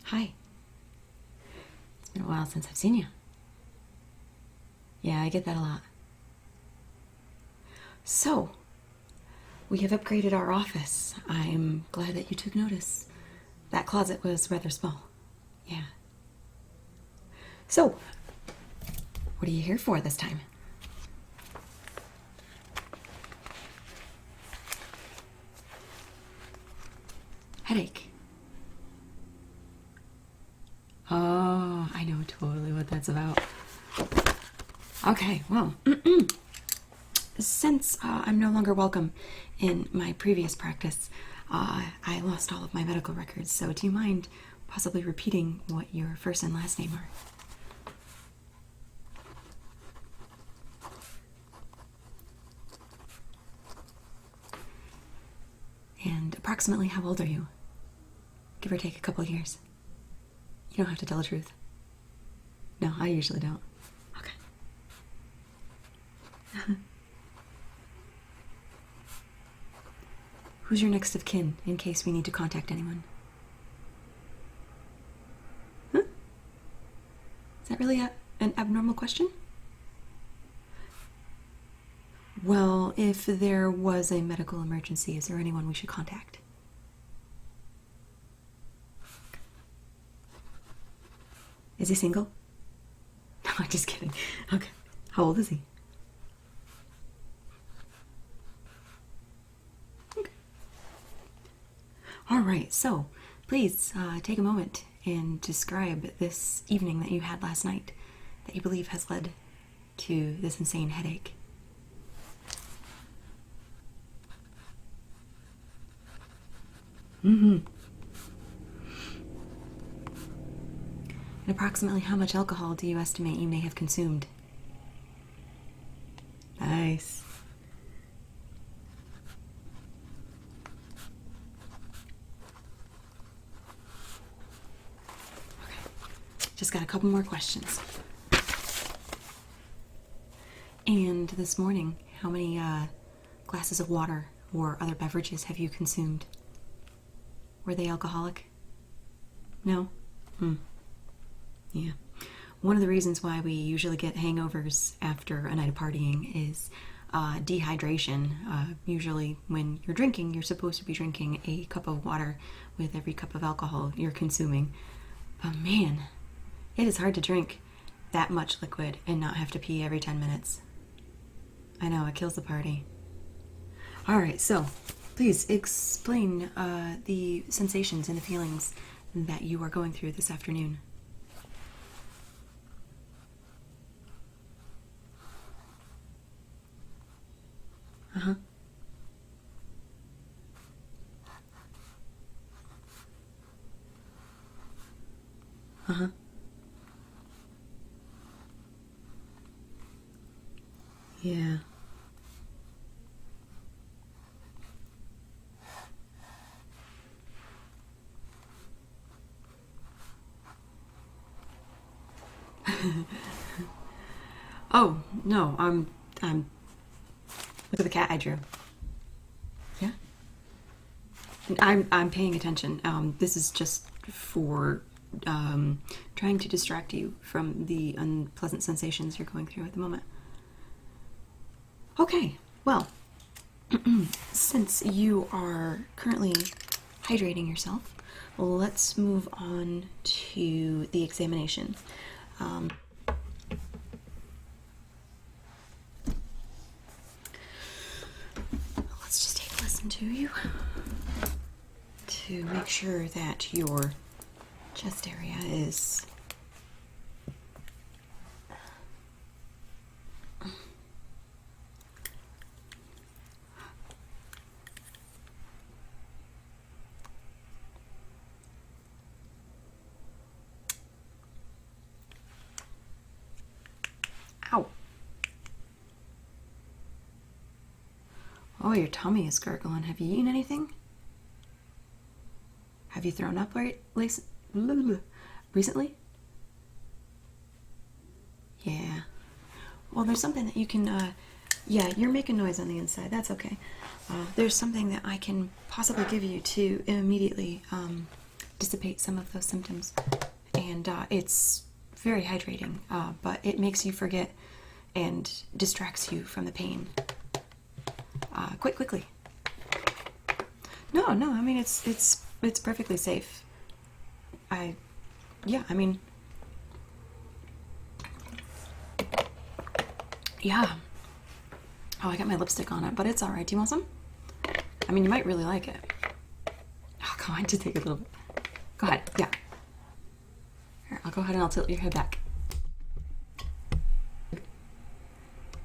Hi. It's been a while since I've seen you. Yeah, I get that a lot. So, we have upgraded our office. I'm glad that you took notice. That closet was rather small. Yeah. So, what are you here for this time? Headache. Oh, I know totally what that's about. Okay, well, since I'm no longer welcome in my previous practice, I lost all of my medical records, so do you mind possibly repeating what your first and last name are? And approximately how old are you? Give or take a couple of years. You don't have to tell the truth. No, I usually don't. Okay. Who's your next of kin, in case we need to contact anyone? Huh? Is that really an abnormal question? Well, if there was a medical emergency, is there anyone we should contact? Is he single? No, I'm just kidding. Okay. How old is he? Okay. All right, so please take a moment and describe this evening that you had last night that you believe has led to this insane headache. Mm-hmm. And approximately how much alcohol do you estimate you may have consumed? Nice. Okay, just got a couple more questions. And this morning, how many glasses of water or other beverages have you consumed? Were they alcoholic? No? Yeah. One of the reasons why we usually get hangovers after a night of partying is dehydration. Usually when you're drinking, you're supposed to be drinking a cup of water with every cup of alcohol you're consuming. But man, it is hard to drink that much liquid and not have to pee every 10 minutes. I know, it kills the party. Alright, so please explain the sensations and the feelings that you are going through this afternoon. Uh-huh. Uh-huh. Yeah. Oh, no, look at the cat I drew. Yeah? I'm paying attention. This is just for trying to distract you from the unpleasant sensations you're going through at the moment. Okay, well, since you are currently hydrating yourself, let's move on to the examination. Let's just take a listen to you to make sure that your chest area is ow. Oh, your tummy is gurgling. Have you eaten anything? Have you thrown up recently? Yeah. Well, there's something that you can, yeah, you're making noise on the inside. That's okay. There's something that I can possibly give you to immediately dissipate some of those symptoms. And it's very hydrating, but it makes you forget and distracts you from the pain quite quickly. No, I mean it's perfectly safe. Yeah, Oh, I got my lipstick on it, but it's all right. Do you want some? I mean, you might really like it. Oh, come on, just take a little bit. Go ahead. Yeah. Here, I'll go ahead and I'll tilt your head back.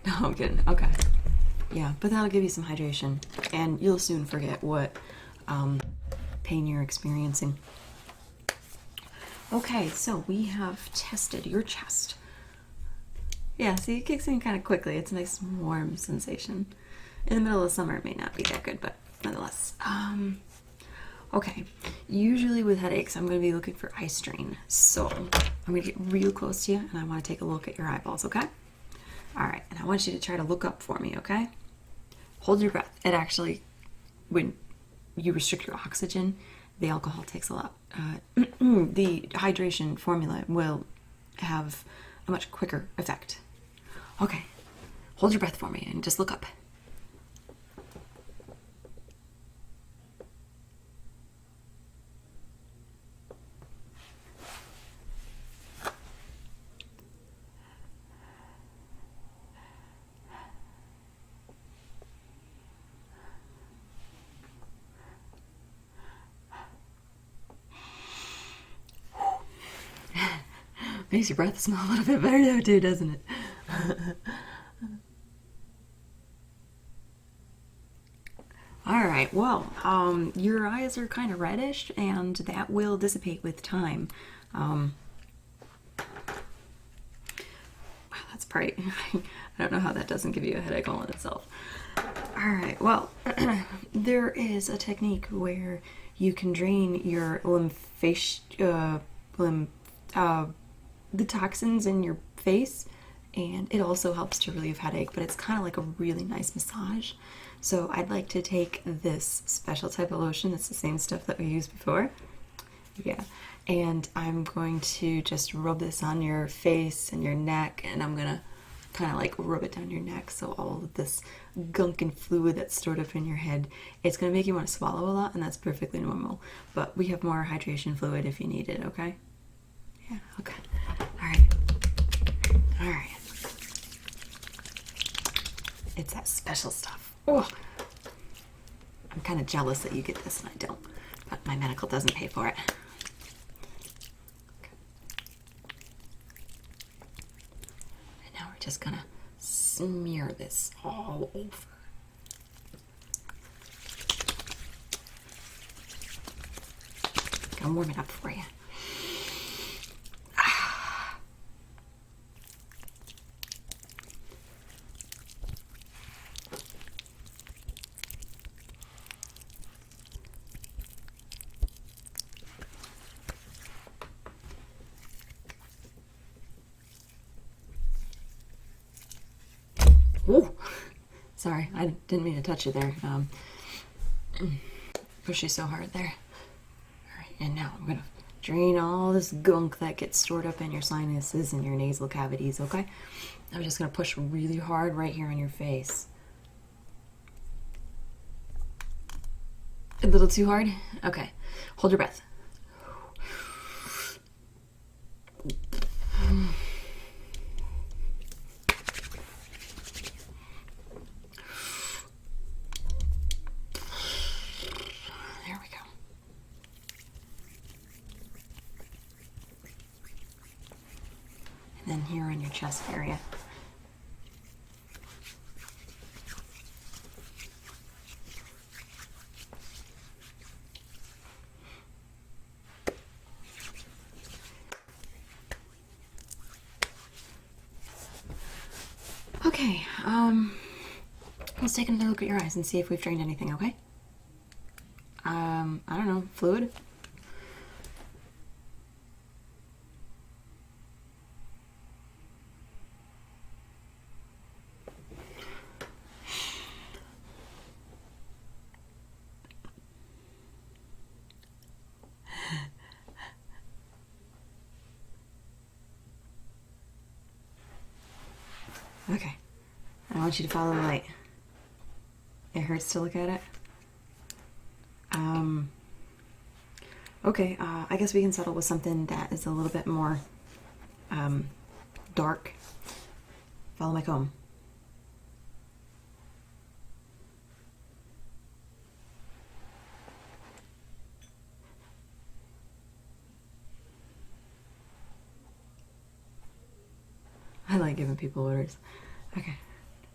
No, I'm kidding. Okay. Yeah, but that'll give you some hydration, and you'll soon forget what pain you're experiencing. Okay, so we have tested your chest. Yeah, see, it kicks in kind of quickly. It's a nice warm sensation. In the middle of summer, it may not be that good, but nonetheless. Okay, usually with headaches, I'm going to be looking for eye strain. So I'm going to get real close to you, and I want to take a look at your eyeballs, okay? All right, and I want you to try to look up for me, okay? Hold your breath. It actually, when you restrict your oxygen, the alcohol takes a lot. The hydration formula will have a much quicker effect. Okay, hold your breath for me and just look up. Makes your breath smell a little bit better though too, doesn't it? All right, well, your eyes are kind of reddish, and that will dissipate with time. Wow, that's bright. I don't know how that doesn't give you a headache all in itself. All right, well, there is a technique where you can drain your the toxins in your face, and it also helps to relieve headache, but it's kind of like a really nice massage. So I'd like to take this special type of lotion. It's the same stuff that we used before. Yeah, and I'm going to just rub this on your face and your neck, and I'm gonna kind of like rub it down your neck, so all of this gunk and fluid that's stored up in your head, it's gonna make you want to swallow a lot, and that's perfectly normal. But we have more hydration fluid if you need it, okay? Yeah, okay. All right. It's that special stuff. Oh, I'm kind of jealous that you get this and I don't, but my medical doesn't pay for it. Okay. And now we're just gonna smear this all over. Gonna warm it up for you. Oh, sorry, I didn't mean to touch you there. Push you so hard there. All right, and now I'm gonna drain all this gunk that gets stored up in your sinuses and your nasal cavities, okay? I'm just gonna push really hard right here on your face. A little too hard? Okay, hold your breath. Then here on your chest area. Okay, let's take another look at your eyes and see if we've drained anything, okay? I don't know, fluid? Okay. I want you to follow the light. It hurts to look at it. Okay, I guess we can settle with something that is a little bit more dark. Follow my comb. I like giving people orders. Okay,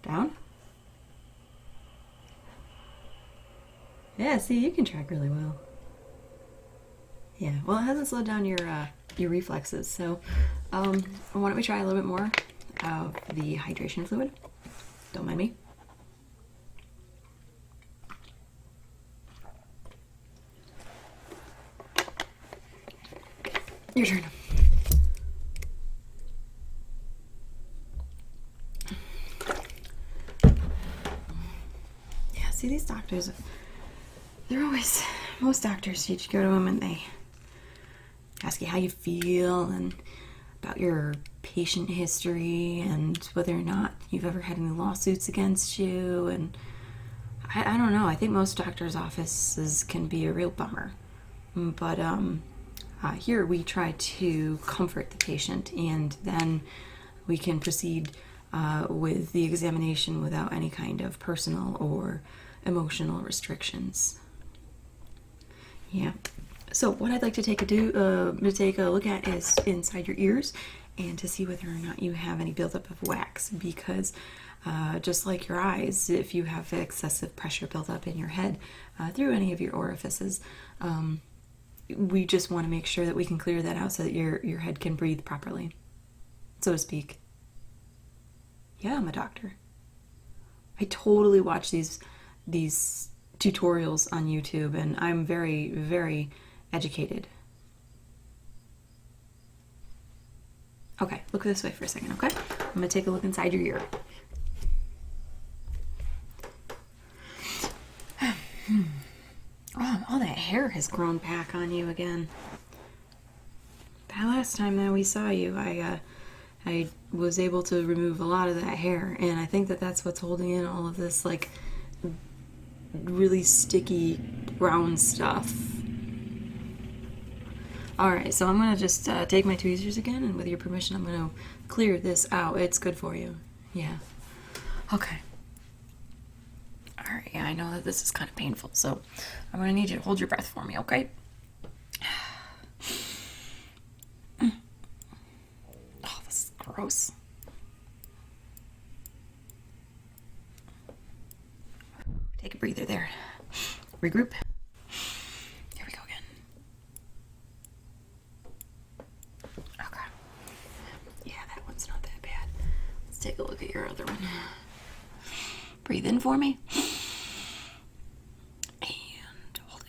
down. Yeah, see, you can track really well. Yeah, well, it hasn't slowed down your reflexes, so why don't we try a little bit more of the hydration fluid? Don't mind me. Your turn. Yeah, see, these doctors, they're always, most doctors, you go to them and they ask you how you feel and about your patient history and whether or not you've ever had any lawsuits against you. And I don't know, I think most doctors' offices can be a real bummer. But here we try to comfort the patient, and then we can proceed with the examination without any kind of personal or emotional restrictions. Yeah. So what I'd like to take a look at is inside your ears, and to see whether or not you have any buildup of wax, because just like your eyes, if you have excessive pressure buildup in your head through any of your orifices, we just want to make sure that we can clear that out so that your head can breathe properly, so to speak. Yeah, I'm a doctor. I totally watch these tutorials on YouTube, and I'm very, very educated. Okay, look this way for a second, okay? I'm gonna take a look inside your ear. Oh, all that hair has grown back on you again. That last time that we saw you, I was able to remove a lot of that hair, and I think that that's what's holding in all of this, like, really sticky brown stuff. Alright, so I'm gonna just take my tweezers again, and with your permission, I'm gonna clear this out. It's good for you. Yeah. Okay. Alright, yeah, I know that this is kind of painful, so I'm gonna need you to hold your breath for me, okay? Oh, this is gross. Take a breather there. Regroup. Here we go again. Okay. Yeah, that one's not that bad. Let's take a look at your other one. Breathe in for me. And hold it.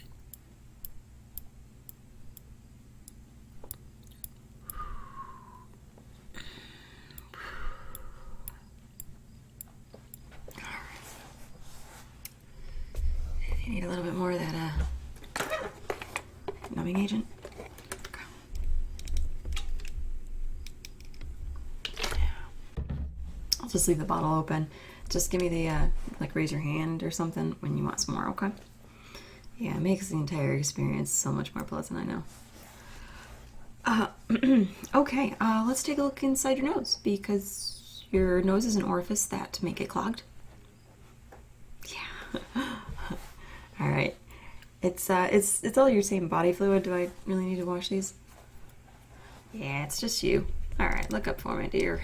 You need a little bit more of that numbing agent. Okay. I'll just leave the bottle open. Just give me the, like, raise your hand or something when you want some more, okay? Yeah, it makes the entire experience so much more pleasant, I know. Okay, let's take a look inside your nose, because your nose is an orifice that may get clogged. Yeah. All right. It's all your same body fluid. Do I really need to wash these? Yeah, it's just you. All right, look up for me, dear.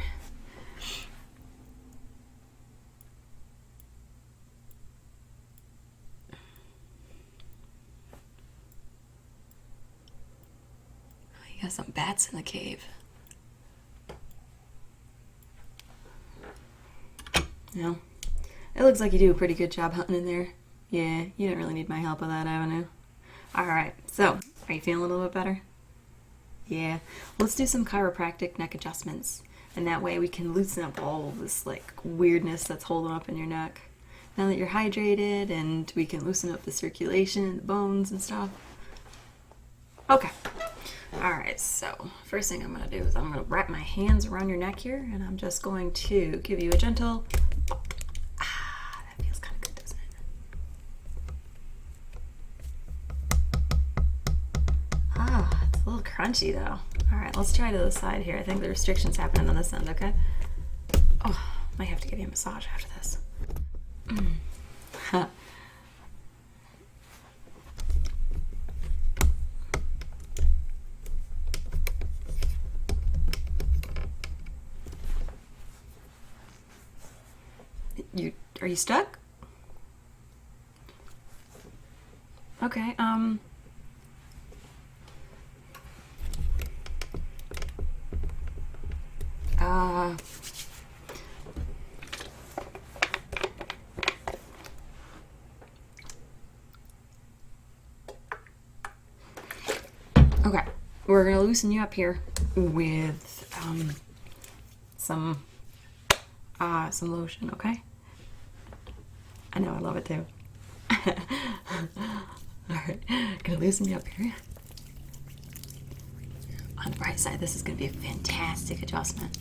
You got some bats in the cave. No. It looks like you do a pretty good job hunting in there. Yeah, you don't really need my help with that avenue. Alright, so, are you feeling a little bit better? Yeah. Let's do some chiropractic neck adjustments. And that way we can loosen up all of this, like, weirdness that's holding up in your neck. Now that you're hydrated, and we can loosen up the circulation and the bones and stuff. Okay. All right, so first thing I'm going to do is I'm going to wrap my hands around your neck here, and I'm just going to give you a gentle. That feels kind of good, doesn't it? It's a little crunchy though. All right, let's try to the side here. I think the restriction's happening on this end, okay? Oh, might have to give you a massage after this. Are you stuck? Okay, okay, we're gonna loosen you up here with some lotion, okay? I know, I love it too. Alright, gonna loosen you up here. On the bright side, this is gonna be a fantastic adjustment.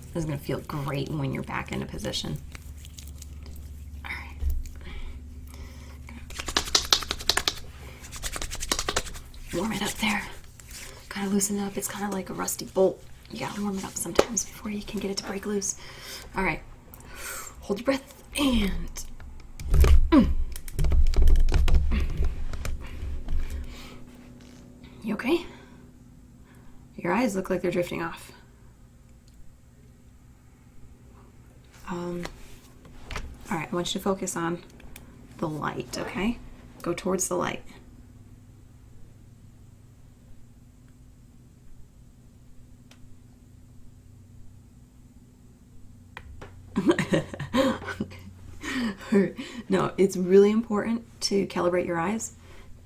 This is gonna feel great when you're back into position. Alright. Warm it up there. Kind of loosen it up. It's kind of like a rusty bolt. You gotta warm it up sometimes before you can get it to break loose. Alright. Hold your breath and... You okay? Your eyes look like they're drifting off. Alright, I want you to focus on the light, okay? Go towards the light. No, it's really important to calibrate your eyes,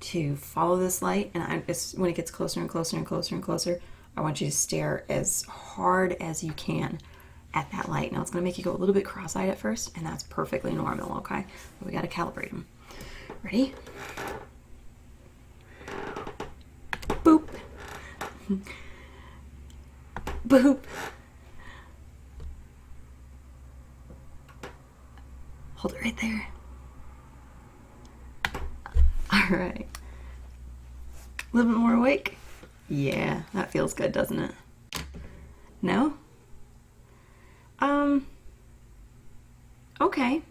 to follow this light, and when it gets closer and closer and closer and closer, I want you to stare as hard as you can at that light. Now it's going to make you go a little bit cross-eyed at first, and that's perfectly normal, okay? But we got to calibrate them. Ready? Boop. Boop. Hold it right there. All right. A little bit more awake? Yeah, that feels good, doesn't it? No? Okay.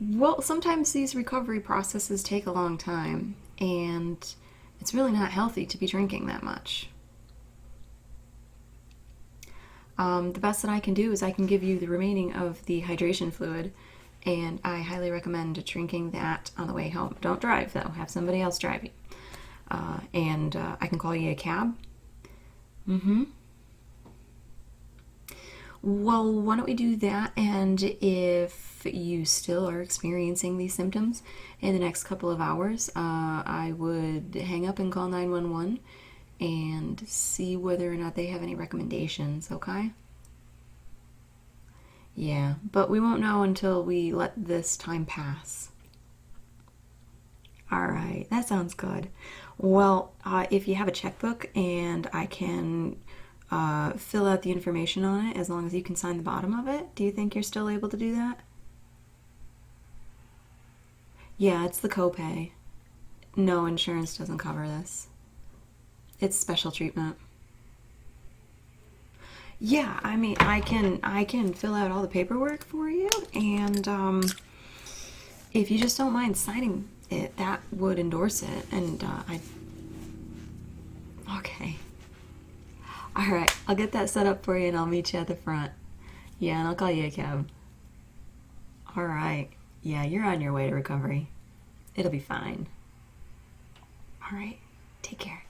Well, sometimes these recovery processes take a long time, and it's really not healthy to be drinking that much. The best that I can do is I can give you the remaining of the hydration fluid, and I highly recommend drinking that on the way home. Don't drive, though. Have somebody else drive you. And I can call you a cab. Well, why don't we do that, and if you still are experiencing these symptoms in the next couple of hours, I would hang up and call 911 and see whether or not they have any recommendations, okay? Yeah, but we won't know until we let this time pass. All right, that sounds good. Well, if you have a checkbook and I can fill out the information on it, as long as you can sign the bottom of it, do you think you're still able to do that? Yeah, it's the copay. No, insurance doesn't cover this. It's special treatment. Yeah, I mean, I can fill out all the paperwork for you, and if you just don't mind signing it, that would endorse it, and okay. All right, I'll get that set up for you, and I'll meet you at the front. Yeah, and I'll call you a cab. All right. Yeah, you're on your way to recovery. It'll be fine. All right. Take care.